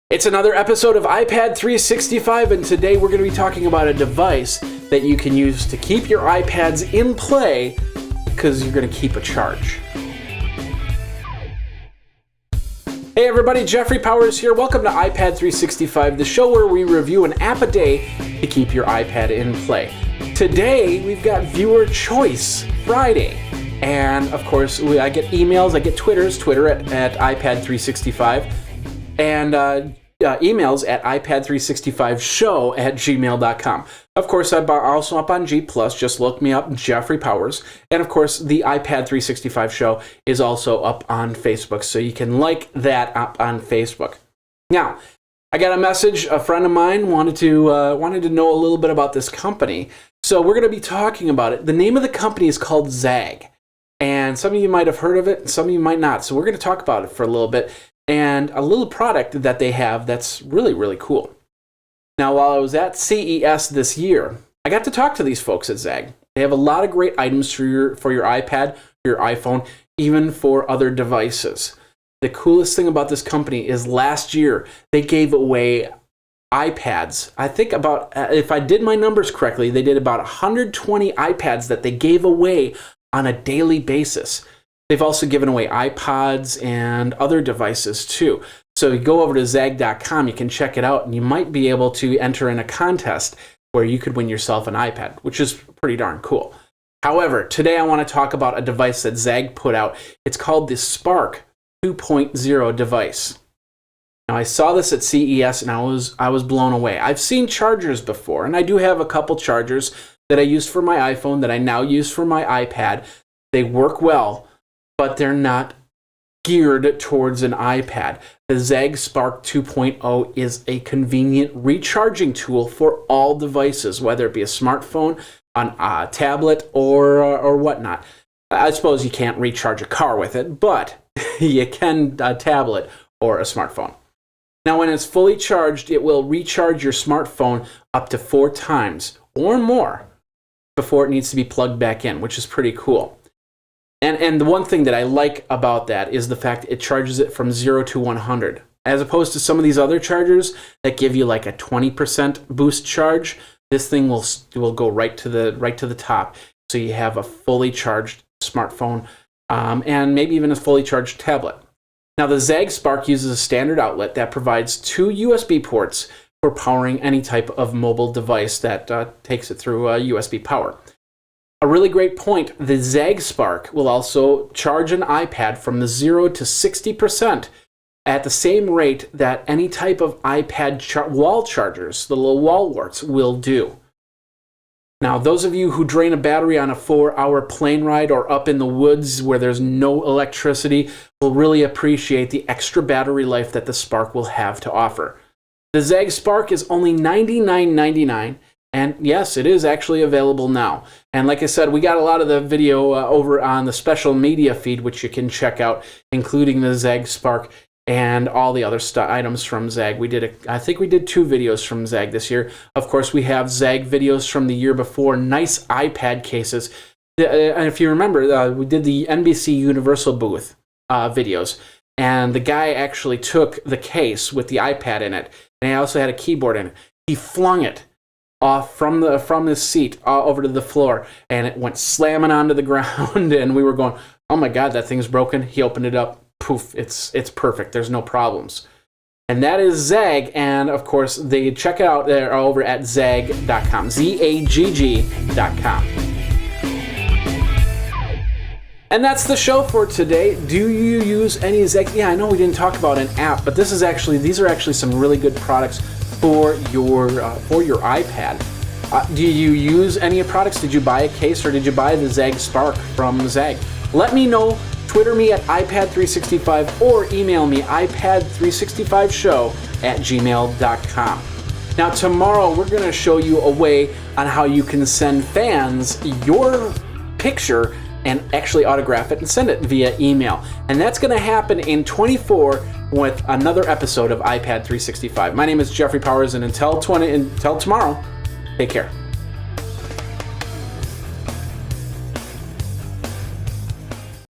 It's another episode of iPad 365, and today we're going to be talking about a device that you can use to keep your iPads in play because you're going to keep a charge. Hey everybody, Jeffrey Powers here. Welcome to iPad 365, the show where we review an app a day to keep your iPad in play. Today we've got Viewer Choice Friday. And of course, I get emails, I get Twitter at iPad 365. And emails at ipad365show@gmail.com. Of course, I'm also up on G+, just look me up, Jeffrey Powers. And of course, the iPad 365 show is also up on Facebook, so you can like that up on Facebook. Now, I got a message, a friend of mine wanted to know a little bit about this company, so we're going to be talking about it. The name of the company is called ZAGG, and some of you might have heard of it, and some of you might not, so we're going to talk about it for a little bit. And a little product that they have that's really, really cool. Now, while I was at CES this year, I got to talk to these folks at ZAGG. They have a lot of great items for your iPad, your iPhone, even for other devices. The coolest thing about this company is last year they gave away iPads. I think about, if I did my numbers correctly, they did about 120 iPads that they gave away on a daily basis. They've also given away iPods and other devices too. So you go over to zagg.com, you can check it out, and you might be able to enter in a contest where you could win yourself an iPad, which is pretty darn cool. However, today I want to talk about a device that ZAGG put out. It's called the sparq 2.0 device. Now I saw this at CES and I was blown away. I've seen chargers before, and I do have a couple chargers that I used for my iPhone that I now use for my iPad. They work well, but they're not geared towards an iPad. The ZAGG sparq 2.0 is a convenient recharging tool for all devices, whether it be a smartphone, a tablet, or whatnot. I suppose you can't recharge a car with it, but you can a tablet or a smartphone. Now, when it's fully charged, it will recharge your smartphone up to 4 times or more before it needs to be plugged back in, which is pretty cool. And the one thing that I like about that is the fact it charges it from 0 to 100. As opposed to some of these other chargers that give you like a 20% boost charge, this thing will go right to the top. So you have a fully charged smartphone and maybe even a fully charged tablet. Now the ZAGG sparq uses a standard outlet that provides 2 USB ports for powering any type of mobile device that takes it through USB power. A really great point, the ZAGG sparq will also charge an iPad from the 0 to 60% at the same rate that any type of iPad wall chargers, the little wall warts, will do. Now, those of you who drain a battery on a 4-hour plane ride or up in the woods where there's no electricity will really appreciate the extra battery life that the sparq will have to offer. The ZAGG sparq is only $99.99. And yes, it is actually available now. And like I said, we got a lot of the video over on the special media feed, which you can check out, including the ZAGG sparq and all the other items from ZAGG. I think we did 2 videos from ZAGG this year. Of course, we have ZAGG videos from the year before, nice iPad cases. And if you remember, we did the NBC Universal booth videos, and the guy actually took the case with the iPad in it, and he also had a keyboard in it. He flung it off from the seat over to the floor, and it went slamming onto the ground, and we were going, oh my god, that thing's broken. He opened it up, poof, it's perfect, there's no problems. And that is ZAGG, and of course they check it out there over at zagg.com, ZAGG.com. And that's the show for today. Do you use any ZAGG? Yeah, I know we didn't talk about an app, but these are actually some really good products for your iPad. Do you use any products? Did you buy a case, or did you buy the ZAGG sparq from ZAGG? Let me know. Twitter me at iPad365 or email me ipad365show@gmail.com. Now tomorrow we're going to show you a way on how you can send fans your picture and actually autograph it and send it via email. And that's going to happen in 24 with another episode of iPad 365. My name is Jeffrey Powers, and until tomorrow, take care.